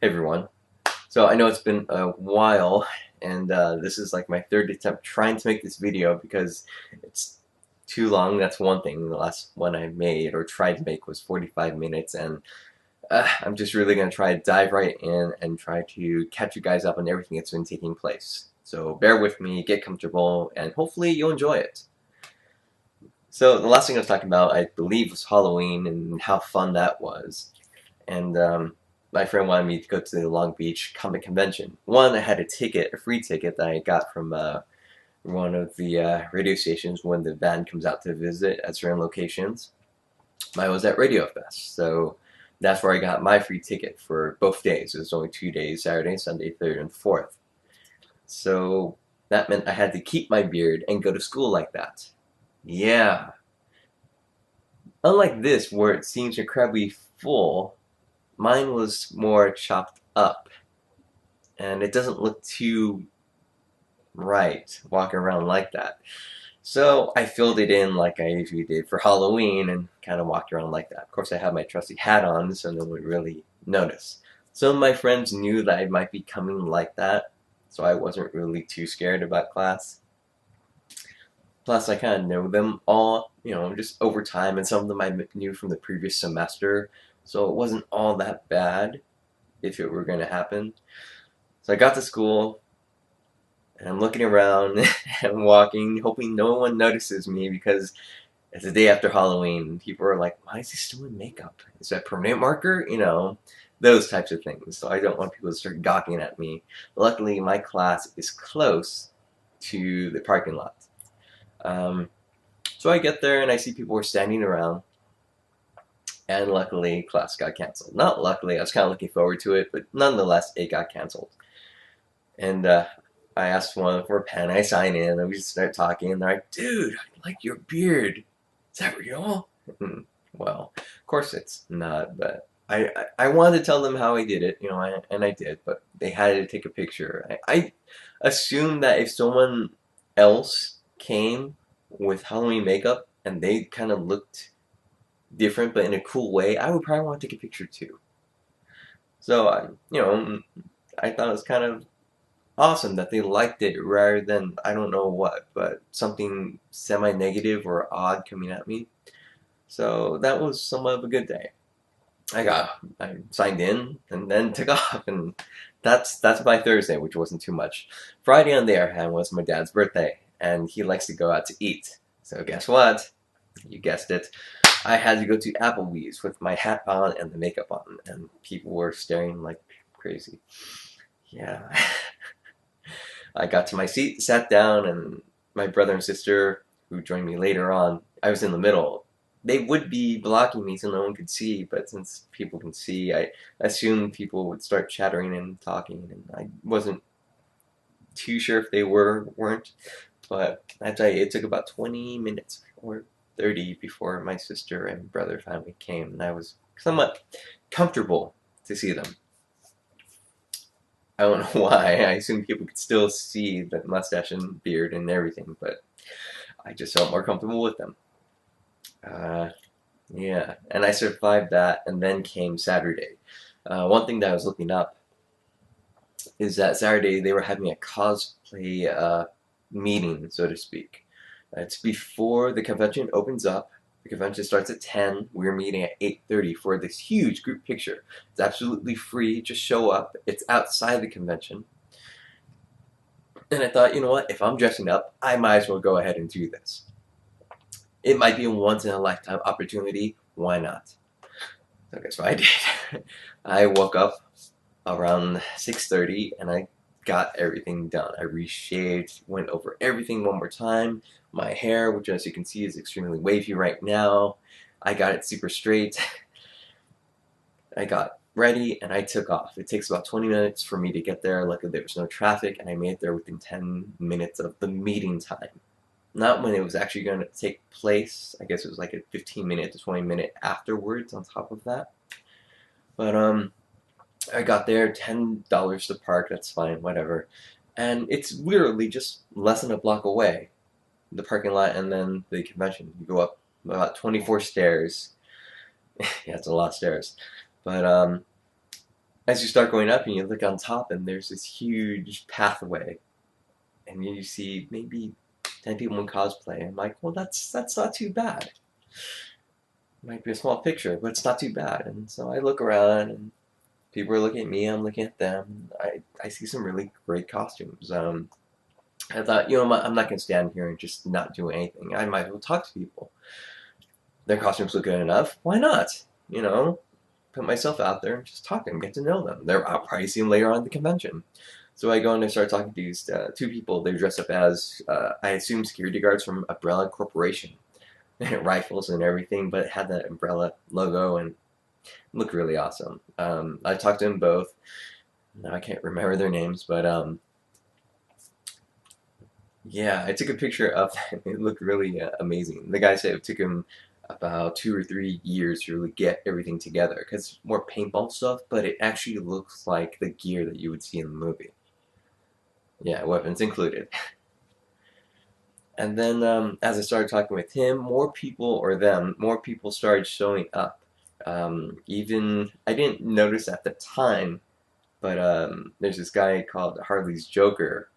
Hey everyone. So I know it's been a while, and this is like my third attempt trying to make this video because it's too long. That's one thing. The last one I made or tried to make was 45 minutes, and I'm just really going to try to dive right in and try to catch you guys up on everything that's been taking place. So bear with me, get comfortable, and hopefully you'll enjoy it. So the last thing I was talking about, I believe, was Halloween and how fun that was. And my friend wanted me to go to the Long Beach Comic Convention. One, I had a free ticket that I got from one of the radio stations when the band comes out to visit at certain locations. I was at Radio Fest, so that's where I got my free ticket for both days. It was only 2 days, Saturday, Sunday, 3rd, and 4th. So that meant I had to keep my beard and go to school like that. Yeah. Unlike this, where it seems incredibly full, mine was more chopped up, and it doesn't look too right walking around like that. So I filled it in like I usually did for Halloween and kind of walked around like that. Of course, I had my trusty hat on, so no one would really notice. Some of my friends knew that I might be coming like that, so I wasn't really too scared about class. Plus, I kind of know them all, just over time, and some of them I knew from the previous semester, so it wasn't all that bad if it were going to happen. So I got to school, and I'm looking around and walking, hoping no one notices me because it's the day after Halloween. People are like, why is he still in makeup? Is that permanent marker? Those types of things. So I don't want people to start gawking at me. Luckily, my class is close to the parking lot. So I get there and I see people were standing around. And luckily, class got canceled. Not luckily, I was kind of looking forward to it, but nonetheless, it got canceled. And I asked one for a pen. I sign in, and we just start talking. And they're like, "Dude, I like your beard. Is that real?" Well, of course it's not. But I wanted to tell them how I did it, and I did. But they had to take a picture. I assumed that if someone else came with Halloween makeup and they kind of looked different, but in a cool way, I would probably want to take a picture too. So I thought it was kind of awesome that they liked it rather than I don't know what, but something semi-negative or odd coming at me. So that was somewhat of a good day. I signed in and then took off, and that's by Thursday, which wasn't too much. Friday, on the other hand, was my dad's birthday, and he likes to go out to eat. So guess what? You guessed it. I had to go to Applebee's with my hat on and the makeup on, and people were staring like crazy. Yeah. I got to my seat, sat down, and my brother and sister, who joined me later on, I was in the middle. They would be blocking me so no one could see, but since people can see, I assumed people would start chattering and talking, and I wasn't too sure if they weren't. But I tell you, it took about 20 minutes or 30 before my sister and brother finally came, and I was somewhat comfortable to see them. I don't know why. I assume people could still see the mustache and beard and everything, but I just felt more comfortable with them. Uh, yeah, and I survived that, and then came Saturday. One thing that I was looking up is that Saturday they were having a cosplay meeting, so to speak. It's before the convention opens up. The convention starts at 10. We're meeting at 8:30 for this huge group picture. It's absolutely free. Just show up. It's outside the convention. And I thought, you know what? If I'm dressing up, I might as well go ahead and do this. It might be a once in a lifetime opportunity. Why not? So guess what I did? I woke up around 6:30 and I got everything done. I reshaved, went over everything one more time. My hair, which as you can see is extremely wavy right now, I got it super straight. I got ready and I took off. It takes about 20 minutes for me to get there. Luckily there was no traffic and I made it there within 10 minutes of the meeting time. Not when it was actually going to take place. I guess it was like a 15-minute to 20-minute afterwards on top of that. But I got there, $10 to park, that's fine, whatever. And it's literally just less than a block away, the parking lot and then the convention. You go up about 24 stairs. Yeah, it's a lot of stairs. But as you start going up and you look on top, and there's this huge pathway, and you see maybe 10 people in cosplay. I'm like, well, that's not too bad. It might be a small picture, but it's not too bad. And so I look around, and people are looking at me. I'm looking at them. I see some really great costumes. I thought, I'm not gonna stand here and just not do anything. I might as well talk to people. Their costumes look good enough. Why not? Put myself out there and just talk to them, get to know them. I'll probably see them later on at the convention. So I go and I start talking to these two people. They're dressed up as, I assume, security guards from Umbrella Corporation. Rifles and everything, but it had that Umbrella logo and looked really awesome. I talked to them both. Now I can't remember their names, but yeah, I took a picture of them. It looked really amazing. The guy said it took him about 2 or 3 years to really get everything together because it's more paintball stuff, but it actually looks like the gear that you would see in the movie. Yeah, weapons included. And then as I started talking with him, more people started showing up. Even I didn't notice at the time, but there's this guy called Harley's Joker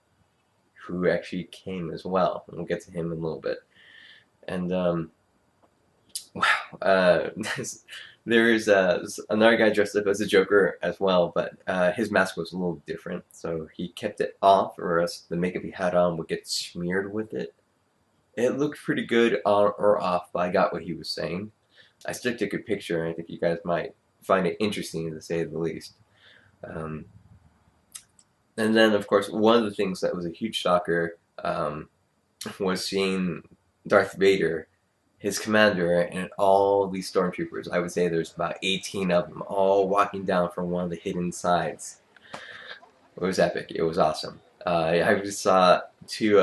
who actually came as well. And we'll get to him in a little bit. And wow, there's another guy dressed up as a Joker as well, but his mask was a little different, so he kept it off, or else the makeup he had on would get smeared with it. It looked pretty good on or off, but I got what he was saying. I still took a picture, and I think you guys might find it interesting to say the least. Um, and then, of course, one of the things that was a huge shocker was seeing Darth Vader, his commander, and all these stormtroopers. I would say there's about 18 of them, all walking down from one of the hidden sides. It was epic. It was awesome. I just saw two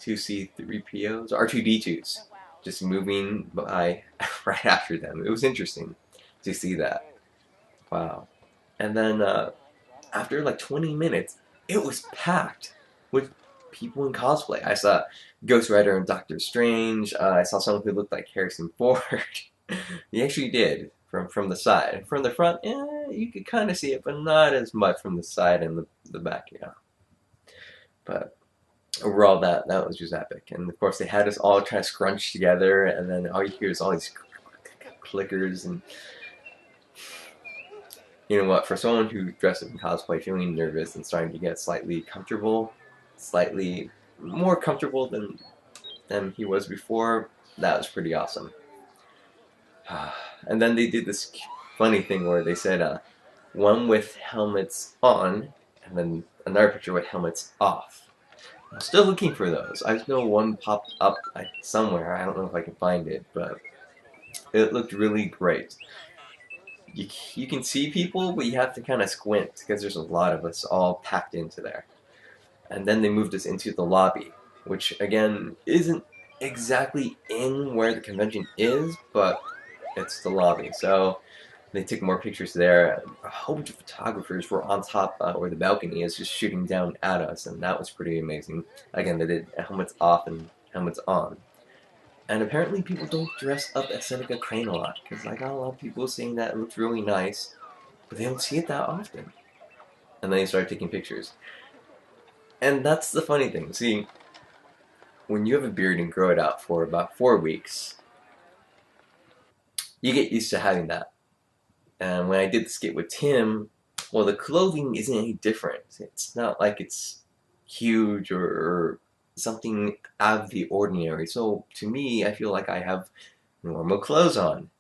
C3POs, R2D2s, just moving by right after them. It was interesting to see that. Wow. And then after like 20 minutes, it was packed with people in cosplay. I saw Ghost Rider and Doctor Strange. I saw someone who looked like Harrison Ford. He actually did from the side. From the front, you could kind of see it, but not as much from the side and the back, But overall, that was just epic. And of course, they had us all try to scrunch together, and then all you hear is all these clickers. And you know what? For someone who dressed up in cosplay, feeling nervous and starting to get slightly comfortable, slightly more comfortable than he was before, that was pretty awesome. And then they did this funny thing where they said one with helmets on, and then another picture with helmets off. I'm still looking for those. I know one popped up somewhere. I don't know if I can find it, but it looked really great. You can see people, but you have to kind of squint because there's a lot of us all packed into there. And then they moved us into the lobby, which again isn't exactly in where the convention is, but it's the lobby. So they took more pictures there. A whole bunch of photographers were on top where the balcony is, just shooting down at us, and that was pretty amazing. Again, they did helmets off and helmets on. And apparently people don't dress up as Seneca Crane a lot, because I got a lot of people saying that it looks really nice, but they don't see it that often. And then they started taking pictures. And that's the funny thing. See, when you have a beard and grow it out for about 4 weeks, you get used to having that. And when I did the skit with Tim, well, the clothing isn't any different. It's not like it's huge or something out of the ordinary. So to me, I feel like I have normal clothes on.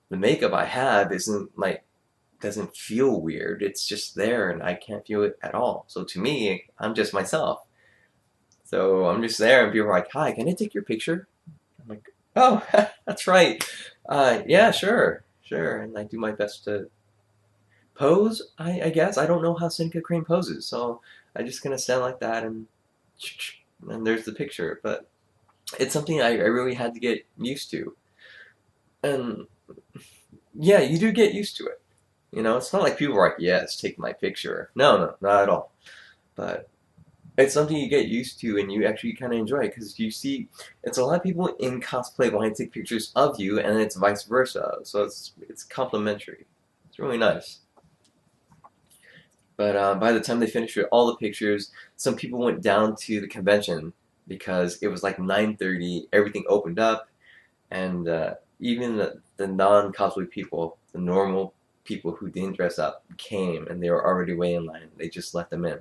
The makeup I have doesn't feel weird. It's just there and I can't feel it at all. So to me, I'm just myself. So I'm just there and people are like, "Hi, can I take your picture?" I'm like, "Oh, that's right. Yeah, sure, sure." And I do my best to pose, I guess. I don't know how Seneca Crane poses, so I'm just gonna stand like that and there's the picture. But it's something I really had to get used to. And yeah, you do get used to it. It's not like people are like, "Yes, take my picture." No, no, not at all. But it's something you get used to and you actually kind of enjoy because you see it's a lot of people in cosplay wanting to take pictures of you, and it's vice versa. So it's complimentary. It's really nice. But by the time they finished with all the pictures, some people went down to the convention because it was like 9:30. Everything opened up, and even the non-cosplay people, the normal people who didn't dress up, came, and they were already way in line. They just let them in,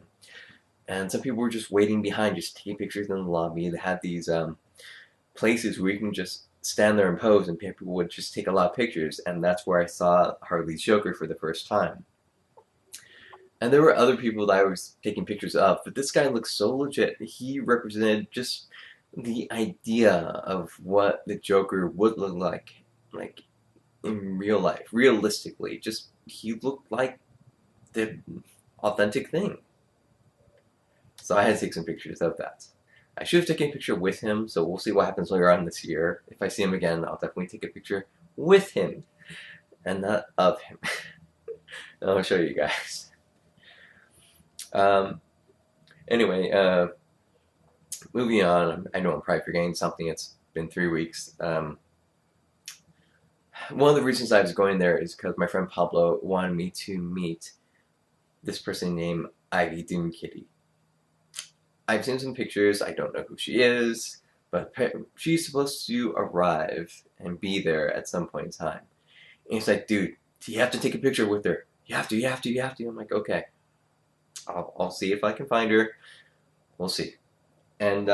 and some people were just waiting behind, just taking pictures in the lobby. They had these places where you can just stand there and pose, and people would just take a lot of pictures, and that's where I saw Harley's Joker for the first time. And there were other people that I was taking pictures of, but this guy looked so legit. He represented just the idea of what the Joker would look like in real life, realistically. Just he looked like the authentic thing. So I had to take some pictures of that. I should have taken a picture with him, so we'll see what happens later on this year. If I see him again, I'll definitely take a picture with him and not of him. I'll show you guys. Um, anyway, moving on. I know I'm probably forgetting something. It's been 3 weeks. One of the reasons I was going there is because my friend Pablo wanted me to meet this person named Ivy Doom Kitty. I've seen some pictures. I don't know who she is, but she's supposed to arrive and be there at some point in time. And he's like, dude, you have to take a picture with her. You have to, you have to, you have to. I'm like, okay. I'll see if I can find her. We'll see. And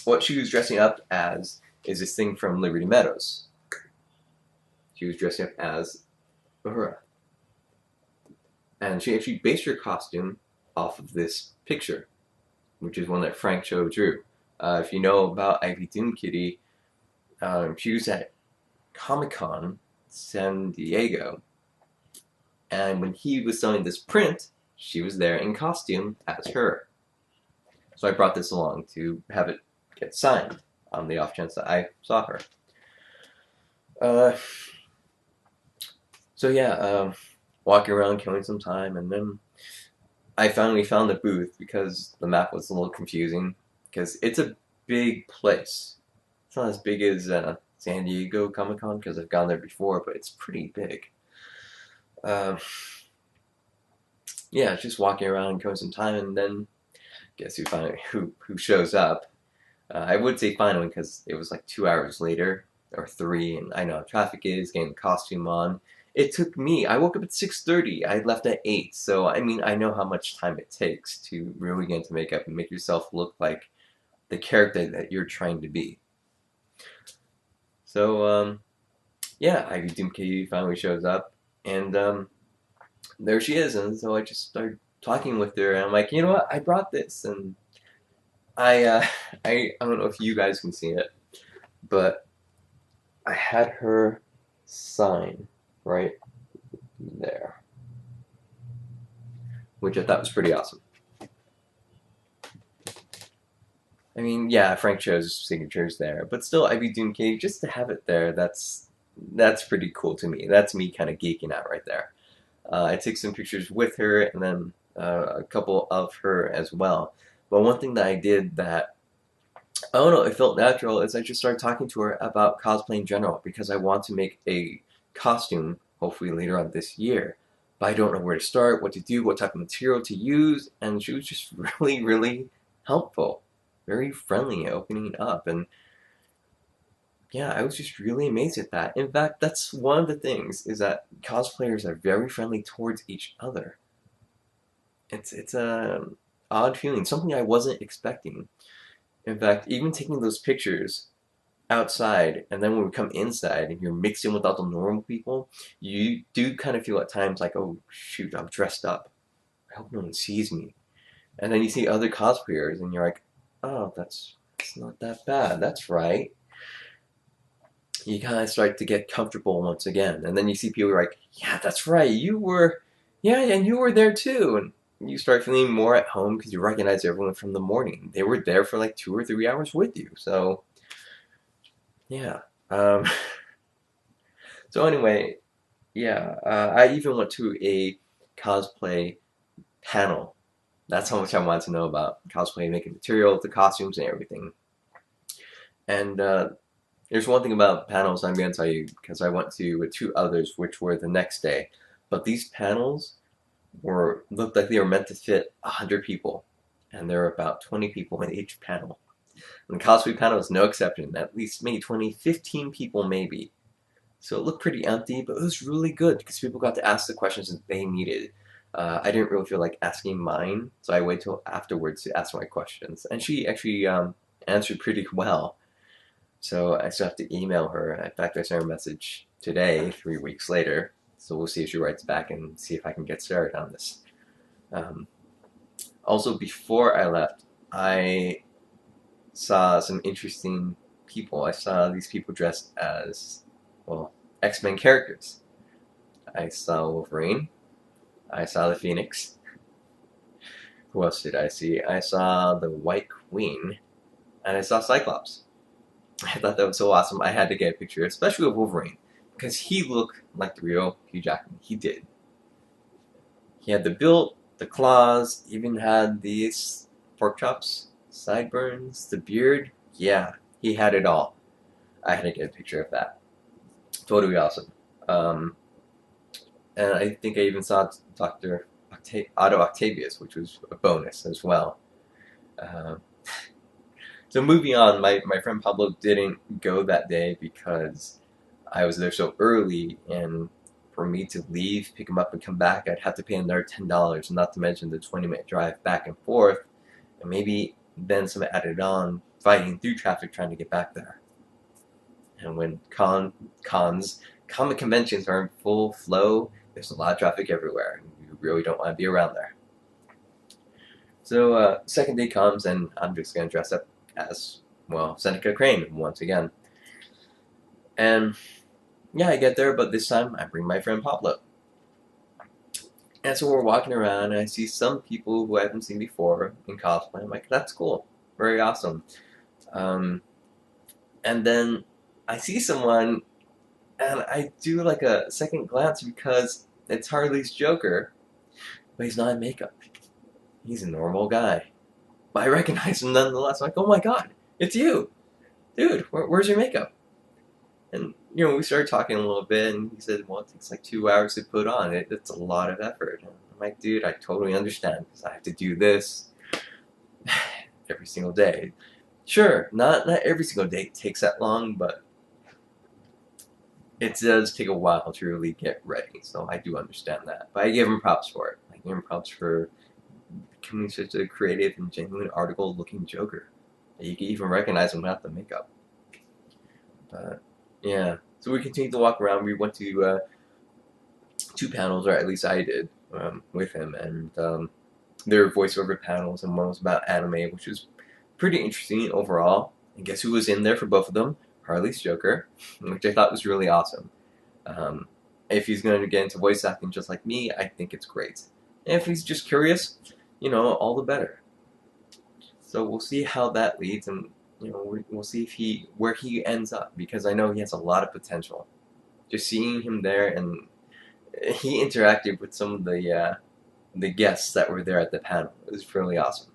what she was dressing up as is this thing from Liberty Meadows. She was dressing up as Uhura. And she actually based her costume off of this picture, which is one that Frank Cho drew. If you know about Ivy Doom Kitty, she was at Comic-Con San Diego. And when he was selling this print, she was there in costume as her. So I brought this along to have it get signed on the off chance that I saw her. So yeah, walking around, killing some time, and then I finally found the booth because the map was a little confusing because it's a big place. It's not as big as San Diego Comic-Con because I've gone there before, but it's pretty big. Yeah, just walking around and killing some time, and then guess who shows up. I would say finally because it was like 2 hours later or 3, and I know how traffic is, getting the costume on. It took me. I woke up at 6:30. I left at 8. So I mean, I know how much time it takes to really get into makeup and make yourself look like the character that you're trying to be. So yeah, Ivy Doom Kitty finally shows up, and there she is. And so I just started talking with her, and I'm like, you know what? I brought this, and I don't know if you guys can see it, but I had her sign right there, which I thought was pretty awesome. I mean, yeah, Frank Cho's signature's there, but still, Ivy Doom Kitty, just to have it there, that's pretty cool to me. That's me kind of geeking out right there. I took some pictures with her, and then a couple of her as well. But one thing that I did that I don't know, it felt natural is I just started talking to her about cosplay in general because I want to make a costume, hopefully later on this year. But I don't know where to start, what to do, what type of material to use, and she was just really, really helpful. Very friendly, opening up, and yeah, I was just really amazed at that. In fact, that's one of the things, is that cosplayers are very friendly towards each other. It's a odd feeling, something I wasn't expecting. In fact, even taking those pictures outside, and then when we come inside and you're mixed in with all the normal people, you do kind of feel at times like, oh shoot, I'm dressed up. I hope no one sees me. And then you see other cosplayers, and you're like, oh, it's not that bad. That's right. You kind of start to get comfortable once again, and then you see people like, yeah, that's right. Yeah, and you were there too, and you start feeling more at home because you recognize everyone from the morning. They were there for like 2 or 3 hours with you. So, yeah. Um, so anyway, yeah. I even went to a cosplay panel. That's how much I wanted to know about cosplay, making material, the costumes, and everything. And there's one thing about panels I'm going to tell you because I went to 2 others, which were the next day. But these panels looked like they were meant to fit 100 people, and there were about 20 people in each panel. And the cosplay panel was no exception. At least maybe 20, 15 people maybe. So it looked pretty empty, but it was really good because people got to ask the questions that they needed. I didn't really feel like asking mine, so I waited till afterwards to ask my questions. And she actually answered pretty well. So I still have to email her. In fact, I sent her a message today, 3 weeks later. So we'll see if she writes back and see if I can get started on this. Um, Also, before I left, I saw some interesting people. I saw these people dressed as, well, X-Men characters. I saw Wolverine. I saw the Phoenix. Who else did I see? I saw the White Queen. And I saw Cyclops. I thought that was so awesome. I had to get a picture, especially of Wolverine, because he looked like the real Hugh Jackman. He did. He had the build, the claws, even had these pork chops, sideburns, the beard. Yeah, he had it all. I had to get a picture of that. Totally awesome. Um, and I think I even saw Dr. Otto Octavius, which was a bonus as well. Um, so moving on, my friend Pablo didn't go that day because I was there so early, and for me to leave, pick him up, and come back, I'd have to pay another $10, not to mention the 20-minute drive back and forth, and maybe then some added on, fighting through traffic trying to get back there. And when comic conventions are in full flow, there's a lot of traffic everywhere, and you really don't want to be around there. So second day comes, and I'm just going to dress up as, well, Seneca Crane once again. And yeah, I get there, but this time I bring my friend Pablo. And so we're walking around, and I see some people who I haven't seen before in cosplay. I'm like, that's cool. Very awesome. Um, and then I see someone, and I do like a second glance because it's Harley's Joker, but he's not in makeup. He's a normal guy. But I recognize him nonetheless. I'm like, oh my god, it's you! Dude, where's your makeup? And, we started talking a little bit, and he said, well, it takes like 2 hours to put on. It's a lot of effort. And I'm like, dude, I totally understand, because I have to do this every single day. Sure, not every single day takes that long, but it does take a while to really get ready, so I do understand that. But I give him props for it. I give him props for becoming such a creative and genuine article-looking Joker. You can even recognize him without the makeup. But, yeah. So we continued to walk around. We went to 2 panels, or at least I did, with him, and there were voiceover panels, and one was about anime, which was pretty interesting overall. And guess who was in there for both of them? Harley's Joker, which I thought was really awesome. If he's going to get into voice acting just like me, I think it's great. And if he's just curious, all the better. So we'll see how that leads, and we'll see where he ends up, because I know he has a lot of potential. Just seeing him there, and he interacted with some of the guests that were there at the panel. It was really awesome.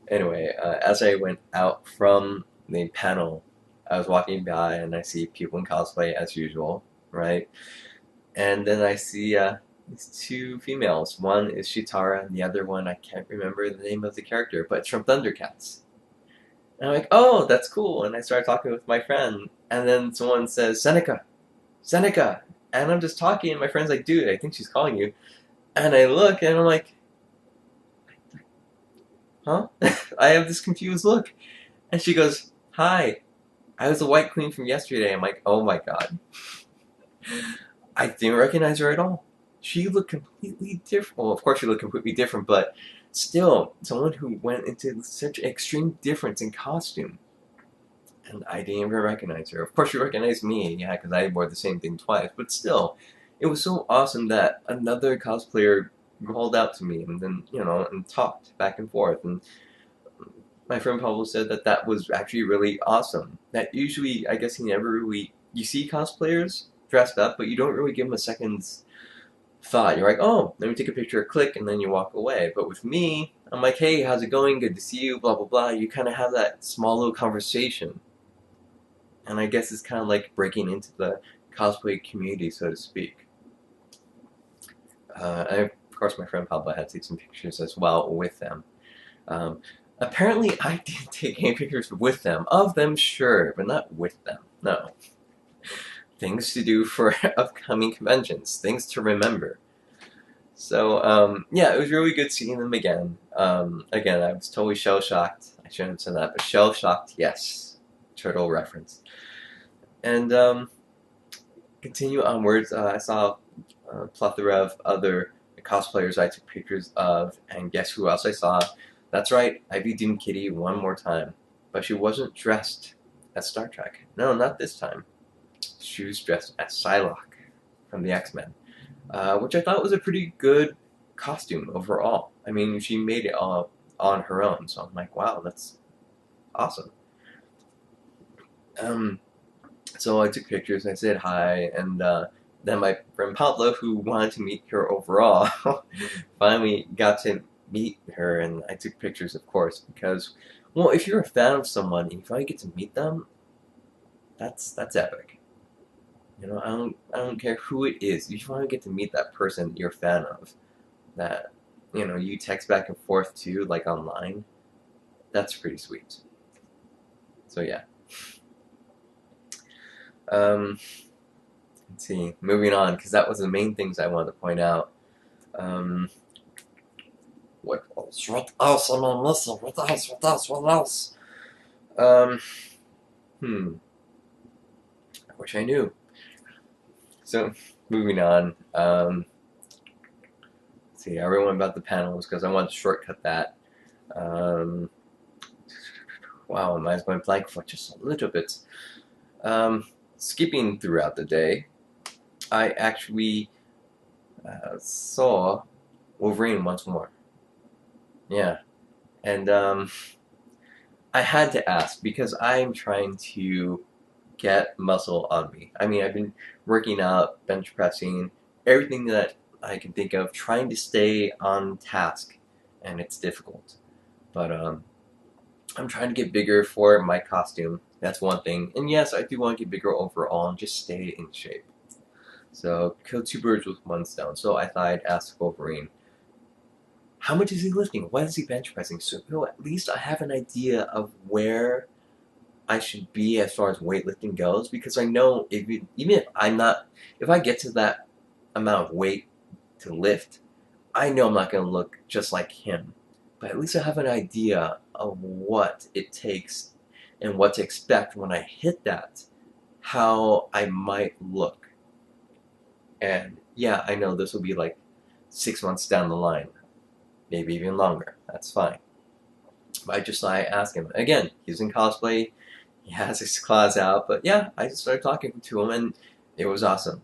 Anyway, as I went out from the panel, I was walking by, and I see people in cosplay as usual, right? And then I see these 2 females. One is Shitara, and the other one, I can't remember the name of the character, but it's from Thundercats. And I'm like, oh, that's cool. And I started talking with my friend, and then someone says, Seneca, Seneca. And I'm just talking, and my friend's like, dude, I think she's calling you. And I look, and I'm like, huh? I have this confused look. And she goes, hi, I was the White Queen from yesterday. I'm like, oh my god. I didn't recognize her at all. She looked completely different. Well, of course she looked completely different, but still, someone who went into such extreme difference in costume. And I didn't even recognize her. Of course she recognized me, yeah, because I wore the same thing twice. But still, it was so awesome that another cosplayer called out to me, and then, and talked back and forth. And my friend Pablo said that was actually really awesome. That usually, I guess he never really, you see cosplayers dressed up, but you don't really give them a second's thought. You're like, oh, let me take a picture, click, and then you walk away. But with me, I'm like, hey, how's it going? Good to see you, blah, blah, blah. You kind of have that small little conversation. And I guess it's kind of like breaking into the cosplay community, so to speak. Of course, my friend Pablo had to take some pictures as well with them. Um, Apparently, I didn't take any pictures with them. Of them, sure, but not with them. No. Things to do for upcoming conventions. Things to remember. So, yeah, it was really good seeing them again. Again, I was totally shell-shocked. I shouldn't have said that, but shell-shocked, yes. Turtle reference. And, continue onwards, I saw a plethora of other cosplayers I took pictures of, and guess who else I saw? That's right, I redeemed Kitty one more time. But she wasn't dressed as Star Trek. No, not this time. She was dressed as Psylocke from the X-Men, which I thought was a pretty good costume overall. I mean, she made it all on her own, so I'm like, wow, that's awesome. So I took pictures, I said hi, and then my friend Pablo, who wanted to meet her overall, finally got to meet her, and I took pictures, of course, because, well, if you're a fan of someone and you finally get to meet them, that's epic. You know, I don't care who it is. You finally get to meet that person you're a fan of, that you text back and forth to, like online. That's pretty sweet. So yeah. Let's see. Moving on, because that was the main things I wanted to point out. What else? What else am I missing? What else? What else? What else? Um, I wish I knew. So, moving on. Let's see. I already went about the panels because I wanted to shortcut that. Wow, my mind's going blank for just a little bit. Skipping throughout the day, I actually saw Wolverine once more. Yeah, and I had to ask because I'm trying to get muscle on me. I mean, I've been working out, bench pressing, everything that I can think of, trying to stay on task, and it's difficult. But I'm trying to get bigger for my costume. That's one thing. And yes, I do want to get bigger overall and just stay in shape. So, kill two birds with one stone. So I thought I'd ask Wolverine, how much is he lifting? What is he bench pressing? So at least I have an idea of where I should be as far as weightlifting goes, because I know even if if I get to that amount of weight to lift, I know I'm not going to look just like him. But at least I have an idea of what it takes and what to expect when I hit that, how I might look. And yeah, I know this will be like 6 months down the line, maybe even longer. That's fine. But I ask him again. He's in cosplay. He has his claws out. But yeah, I just started talking to him, and it was awesome.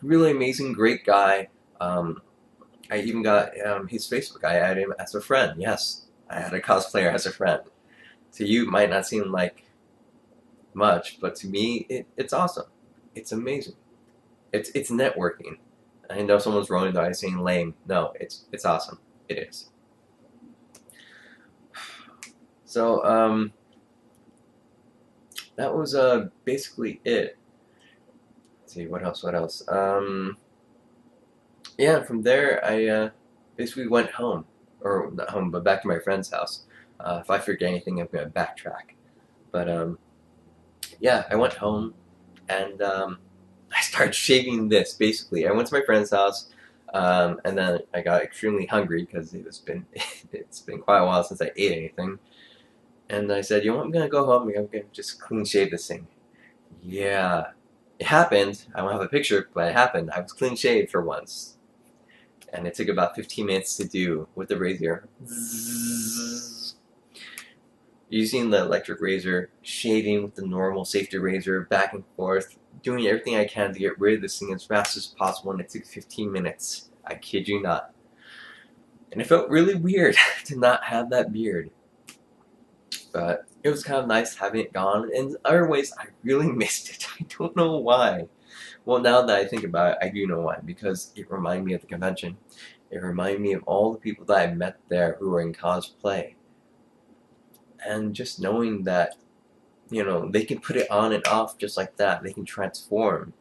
Really amazing, great guy. I even got his Facebook. I added him as a friend. Yes, I had a cosplayer as a friend. To you, it might not seem like much, but to me, it's awesome. It's amazing. It's networking. I know someone's rolling their eyes saying lame. No, it's awesome. It is. So that was basically it. Let's see what else. What else? Yeah. From there, I basically went home, or not home, but back to my friend's house. If I forget anything, I'm gonna backtrack. But yeah, I went home and I started shaving this. Basically, I went to my friend's house, and then I got extremely hungry because it's been quite a while since I ate anything. And I said, you know what, I'm gonna go home. I'm gonna just clean shave this thing. Yeah, it happened. I don't have a picture, but it happened. I was clean shaved for once, and it took about 15 minutes to do with the razor. Zzz. Using the electric razor, shaving with the normal safety razor, back and forth, doing everything I can to get rid of this thing as fast as possible, and it took 15 minutes. I kid you not. And it felt really weird to not have that beard. But it was kind of nice having it gone. In other ways, I really missed it. I don't know why. Well, now that I think about it, I do know why. Because it reminded me of the convention. It reminded me of all the people that I met there who were in cosplay. And just knowing that, they can put it on and off just like that. They can transform.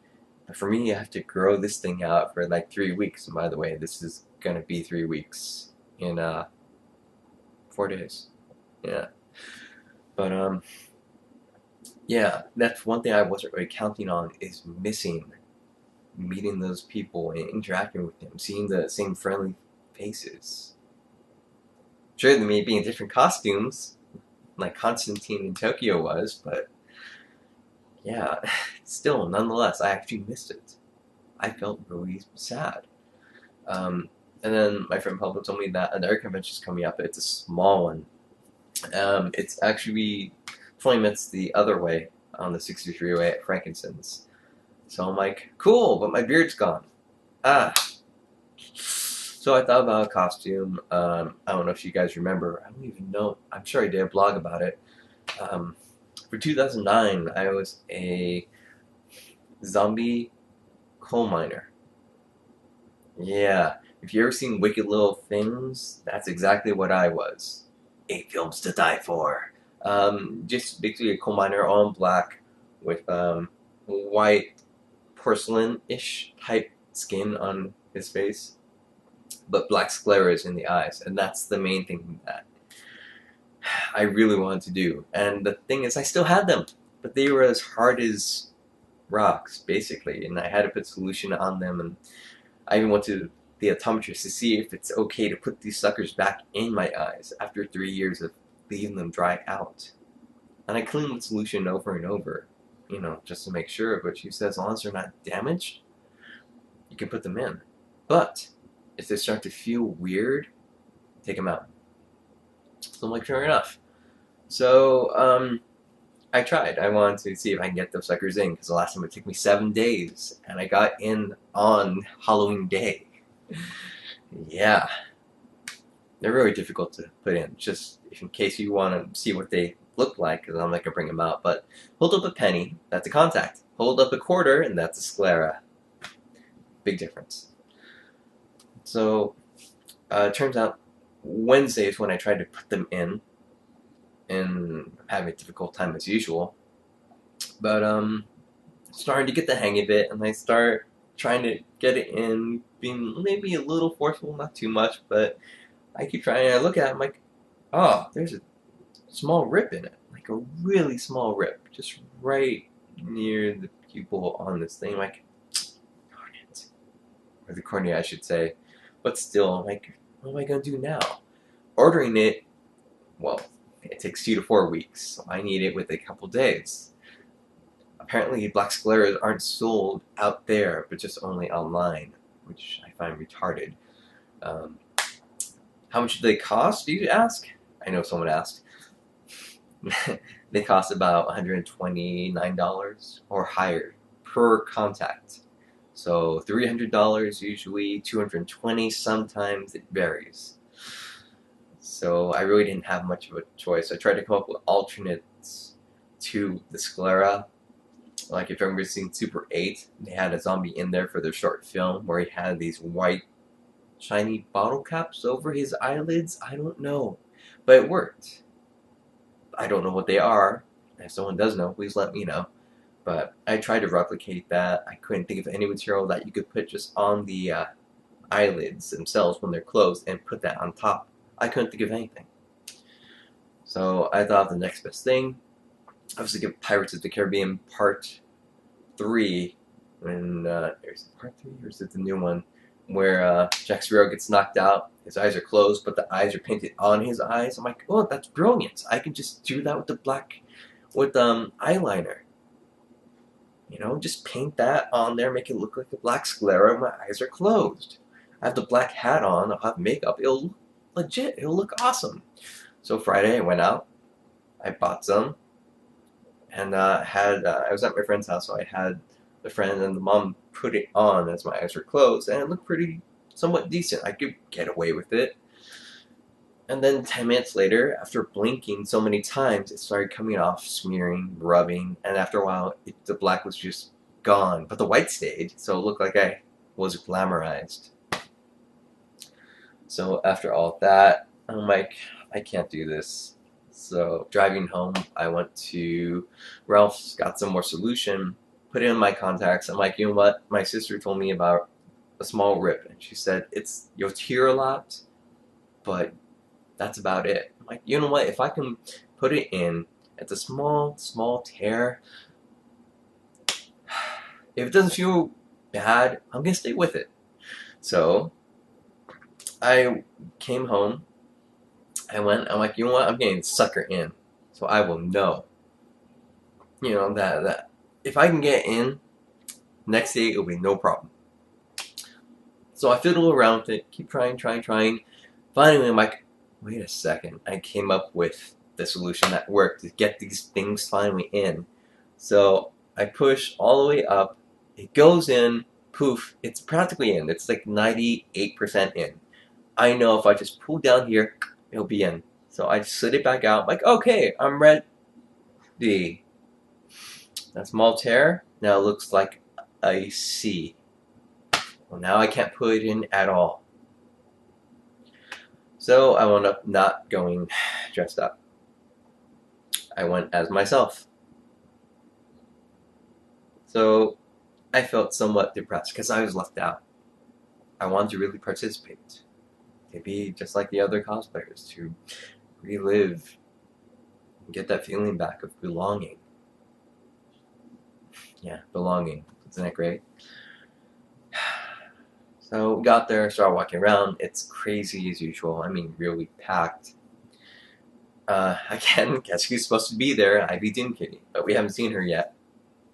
But for me, I have to grow this thing out for like 3 weeks. And by the way, this is gonna be 3 weeks in 4 days. Yeah. But yeah, that's one thing I wasn't really counting on, is missing meeting those people and interacting with them, seeing the same friendly faces. Sure, they may be in different costumes, like Constantine in Tokyo was, but yeah, still, nonetheless, I actually missed it. I felt really sad. Um, and then my friend Pablo told me that another convention is coming up. It's a small one. It's actually 20 minutes the other way on the 63 way at Frankincense. So I'm like, cool, but my beard's gone. Ah. So I thought about a costume. I don't know if you guys remember. I don't even know. I'm sure I did a blog about it. Um, for 2009, I was a zombie coal miner. Yeah, if you ever seen Wicked Little Things, that's exactly what I was. 8 films to die for. Just basically a coal miner, all in black, with white porcelain-ish type skin on his face, but black scleras in the eyes, and that's the main thing that I really wanted to do. And the thing is, I still had them, but they were as hard as rocks, basically, and I had to put solution on them, and I even went to the optometrist to see if it's okay to put these suckers back in my eyes after 3 years of leaving them dry out. And I cleaned the solution over and over, just to make sure, but she says as long as they're not damaged, you can put them in. But if they start to feel weird, take them out. So I'm like, fair enough. So I tried. I wanted to see if I can get those suckers in, because the last time it took me 7 days, and I got in on Halloween Day. Yeah. They're really difficult to put in, just in case you want to see what they look like, because I'm not going to bring them out. But hold up a penny, that's a contact. Hold up a quarter, and that's a sclera. Big difference. So it turns out Wednesday is when I tried to put them in, and I'm having a difficult time as usual. But starting to get the hang of it, and I start trying to get it in, being maybe a little forceful, not too much, but I keep trying, and I look at it, I'm like, oh, there's a small rip in it, like a really small rip, just right near the pupil on this thing. I'm like, darn it. Or the cornea, I should say. But still, I'm like, what am I going to do now? Ordering it, well, it takes 2 to 4 weeks, so I need it with a couple days. Apparently, black scleras aren't sold out there, but just only online, which I find retarded. How much do they cost, do you ask? I know someone asked. They cost about $129 or higher per contact. So $300 usually, $220 sometimes, it varies. So I really didn't have much of a choice. I tried to come up with alternates to the sclera. Like if you've ever seen Super 8, they had a zombie in there for their short film where he had these white shiny bottle caps over his eyelids. I don't know, but it worked. I don't know what they are. If someone does know, please let me know. But I tried to replicate that. I couldn't think of any material that you could put just on the eyelids themselves when they're closed and put that on top. I couldn't think of anything. So I thought of the next best thing. I was thinking Pirates of the Caribbean Part 3. And is it Part 3 or is it the new one? Where Jack Sparrow gets knocked out, his eyes are closed, but the eyes are painted on his eyes. I'm like, oh, that's brilliant. I can just do that with the eyeliner. Just paint that on there, make it look like a black sclera, my eyes are closed. I have the black hat on, I'll have makeup, it'll look legit, it'll look awesome. So Friday I went out, I bought some, and I was at my friend's house, so I had the friend and the mom put it on as my eyes were closed, and it looked pretty, somewhat decent. I could get away with it. And then 10 minutes later, after blinking so many times, it started coming off, smearing, rubbing, and after a while, the black was just gone. But the white stayed, so it looked like I was glamorized. So after all that, I'm like, I can't do this. So driving home, I went to Ralph's, got some more solution, put it in my contacts. I'm like, you know what? My sister told me about a small rip, and she said you'll tear a lot, but that's about it. I'm like, you know what? If I can put it in, it's a small tear. If it doesn't feel bad, I'm gonna stay with it. So I came home. I'm like, you know what? I'm getting the sucker in, so I will know. You know that if I can get in, next day it'll be no problem. So I fiddle around with it, keep trying. Finally, I'm like, wait a second. I came up with the solution that worked to get these things finally in. So I push all the way up. It goes in. Poof! It's practically in. It's like 98% in. I know if I just pull down here, it'll be in. So I slid it back out. Like, okay, I'm ready. That small tear now looks like a C. Well, now I can't put it in at all. So I wound up not going dressed up. I went as myself. So I felt somewhat depressed because I was left out. I wanted to really participate. To be just like the other cosplayers, to relive and get that feeling back of belonging. Yeah, belonging. Isn't that great? So we got there, started walking around. It's crazy as usual. I mean, really packed. Again, guess who's supposed to be there? Ivy Doom Kitty, but we haven't seen her yet.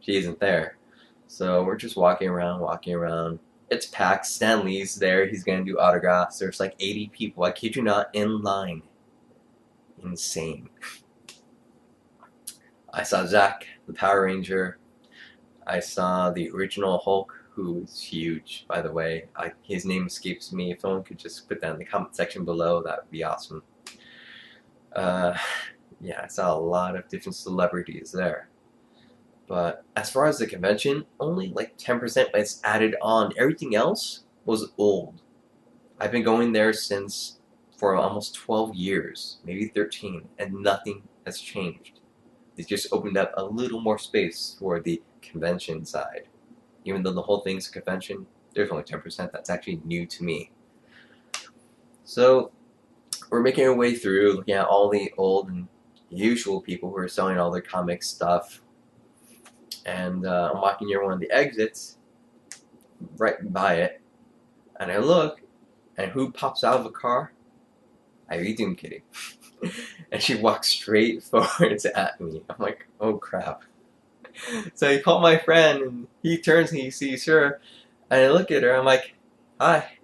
She isn't there. So we're just walking around. It's packed. Stan Lee's there. He's gonna do autographs. There's like 80 people. I kid you not, in line. Insane. I saw Zack, the Power Ranger. I saw the original Hulk, who is huge, by the way. His name escapes me. If someone could just put that in the comment section below, that would be awesome. Yeah, I saw a lot of different celebrities there. But as far as the convention, only like 10% was added on. Everything else was old. I've been going there for almost 12 years, maybe 13, and nothing has changed. They just opened up a little more space for the convention side. Even though the whole thing's a convention, there's only 10% that's actually new to me. So we're making our way through, looking at all the old and usual people who are selling all their comic stuff. And I'm walking near one of the exits, right by it, and I look, and who pops out of a car? Ivy Doom Kitty. And she walks straight forwards at me. I'm like, oh crap. So I call my friend, and he turns and he sees her, and I look at her, I'm like, hi.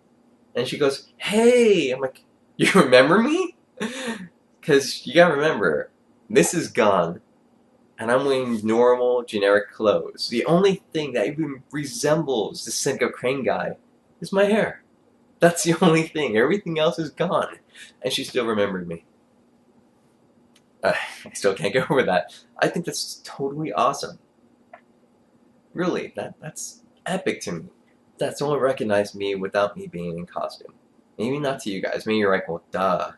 And she goes, hey! I'm like, you remember me? Because you gotta remember, this is gone, and I'm wearing normal, generic clothes. The only thing that even resembles the Seneca Crane guy is my hair. That's the only thing. Everything else is gone. And she still remembered me. I still can't get over that. I think that's totally awesome. Really, that's epic to me. That someone recognized me without me being in costume. Maybe not to you guys. Maybe you're like, well, duh.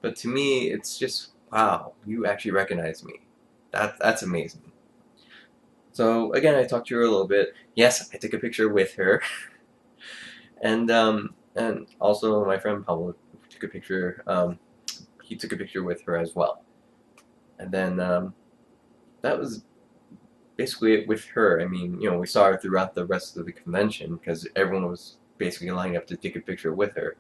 But to me, it's just, wow, you actually recognize me. That's amazing. So again, I talked to her a little bit. Yes, I took a picture with her, and also my friend Pablo took a picture. He took a picture with her as well, and then that was basically it with her. I mean, you know, we saw her throughout the rest of the convention because everyone was basically lining up to take a picture with her.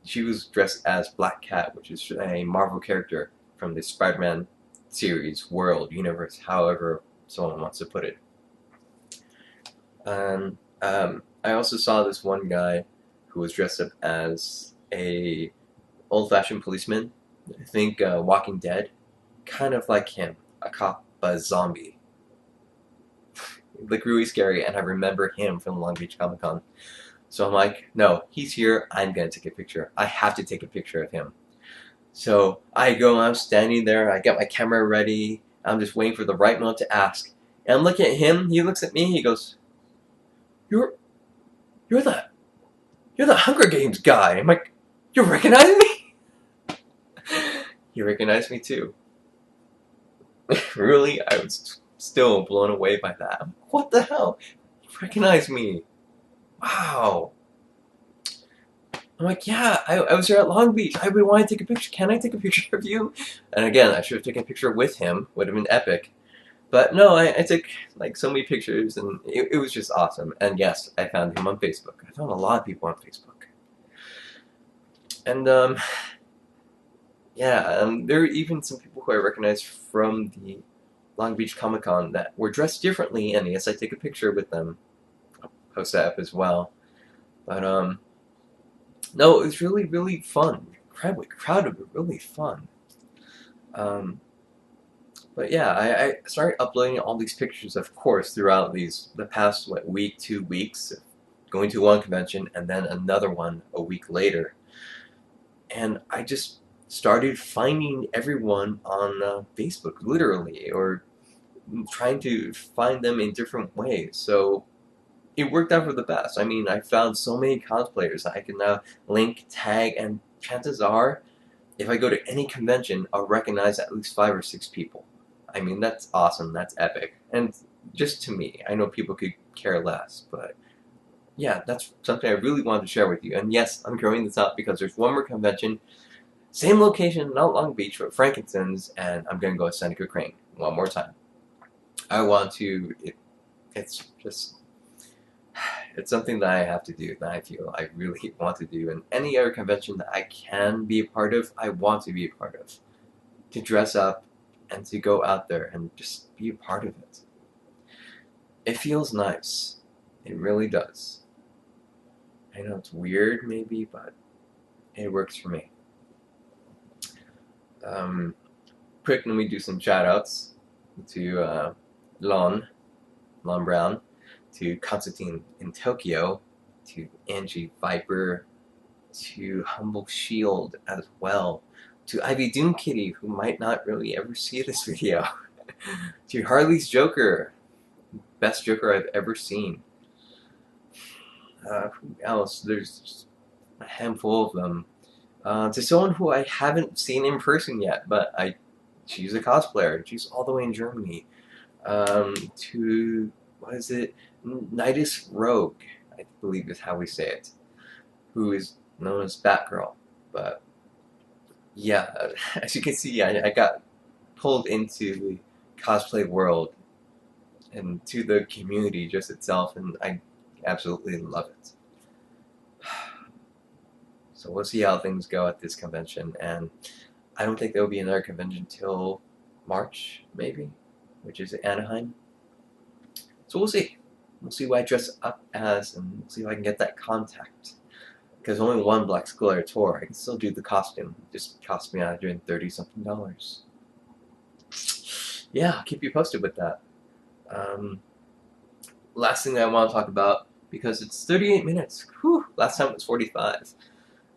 She was dressed as Black Cat, which is a Marvel character from the Spider-Man series, world, universe, however someone wants to put it. And I also saw this one guy who was dressed up as a old-fashioned policeman. I think Walking Dead, kind of like him, a cop, but a zombie. It looked really scary, and I remember him from Long Beach Comic Con. So I'm like, no, he's here, I'm gonna take a picture. I have to take a picture of him. So I go, I'm standing there, I got my camera ready, I'm just waiting for the right moment to ask. And I'm looking at him, he looks at me, he goes, You're the Hunger Games guy. I'm like, you recognize me? He recognized me too. Really? I was still blown away by that. I'm like, what the hell? You recognize me? Wow. I'm like, yeah, I was here at Long Beach. I would want to take a picture. Can I take a picture of you? And again, I should have taken a picture with him. Would have been epic. But no, I took like so many pictures, and it was just awesome. And yes, I found him on Facebook. I found a lot of people on Facebook. And yeah, there were even some people who I recognized from the Long Beach Comic Con that were dressed differently, and yes, I take a picture with them. I'll post that up as well. But no, it was really, really fun. Incredibly crowded, but really fun. Um, but yeah, I started uploading all these pictures, of course, throughout the past week, 2 weeks, going to one convention and then another one a week later, and I just started finding everyone on Facebook, literally, or trying to find them in different ways. So it worked out for the best. I mean, I found so many cosplayers that I can now link, tag, and chances are, if I go to any convention, I'll recognize at least 5 or 6 people. I mean, that's awesome. That's epic. And just to me, I know people could care less, but yeah, that's something I really wanted to share with you. And yes, I'm growing this up because there's one more convention, same location, not Long Beach, but Frankincense, and I'm going to go to Seneca Crane one more time. I want to, it's just, it's something that I have to do, that I feel I really want to do. And any other convention that I can be a part of, I want to be a part of. To dress up and to go out there and just be a part of it. It feels nice. It really does. I know it's weird, maybe, but it works for me. Quick, let me do some shout outs to Lon Brown, to Constantine in Tokyo, to Angie Viper, to Humble Shield as well, to Ivy Doom Kitty, who might not really ever see this video, to Harley's Joker, best Joker I've ever seen. Who else? There's a handful of them. To someone who I haven't seen in person yet, but she's a cosplayer. She's all the way in Germany. To, what is it? Nidus Rogue, I believe is how we say it, who is known as Batgirl. But yeah, as you can see, I got pulled into the cosplay world and to the community just itself, and I absolutely love it. So we'll see how things go at this convention, and I don't think there will be another convention till March, maybe, which is Anaheim. So we'll see. We'll see what I dress up as, and we'll see if I can get that contact. Because only one Black Square tour, I can still do the costume. It just cost me $130-something. Yeah, I'll keep you posted with that. Last thing that I want to talk about, because it's 38 minutes. Whew, last time it was 45.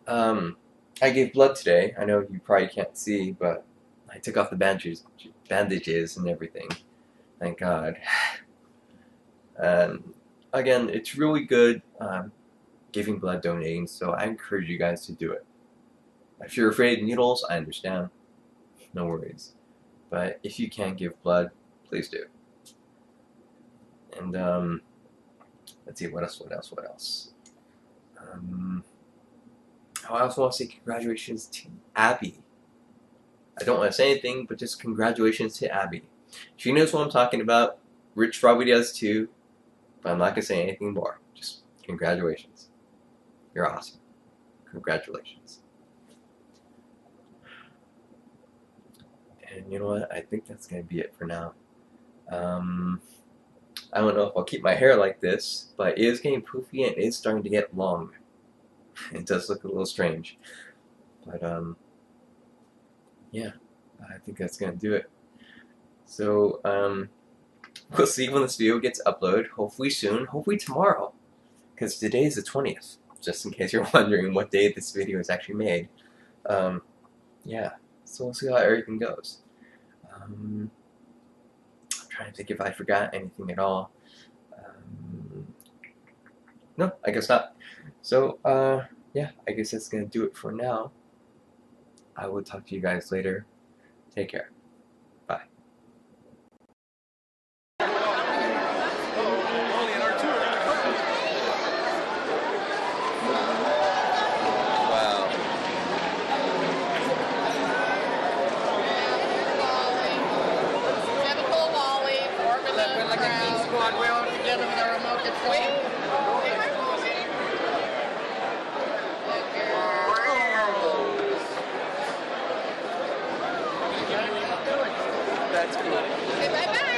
I gave blood today. I know you probably can't see, but I took off the bandages and everything. Thank God. Again, it's really good giving blood, donating, so I encourage you guys to do it. If you're afraid of needles, I understand. No worries. But if you can give blood, please do. And let's see, what else? I also want to say congratulations to Abby. I don't want to say anything, but just congratulations to Abby. She knows what I'm talking about. Rich probably does too, but I'm not going to say anything more. Just congratulations. You're awesome. Congratulations. And you know what? I think that's going to be it for now. I don't know if I'll keep my hair like this, but it is getting poofy and it is starting to get long. It does look a little strange. But, yeah, I think that's going to do it. So, we'll see when this video gets uploaded. Hopefully soon. Hopefully tomorrow. Because today is the 20th. Just in case you're wondering what day this video is actually made. Yeah. So we'll see how everything goes. I'm trying to think if I forgot anything at all. No, I guess not. So, yeah, I guess that's going to do it for now. I will talk to you guys later. Take care. Bye. We're all together with our remote control. That's cool. Bye-bye.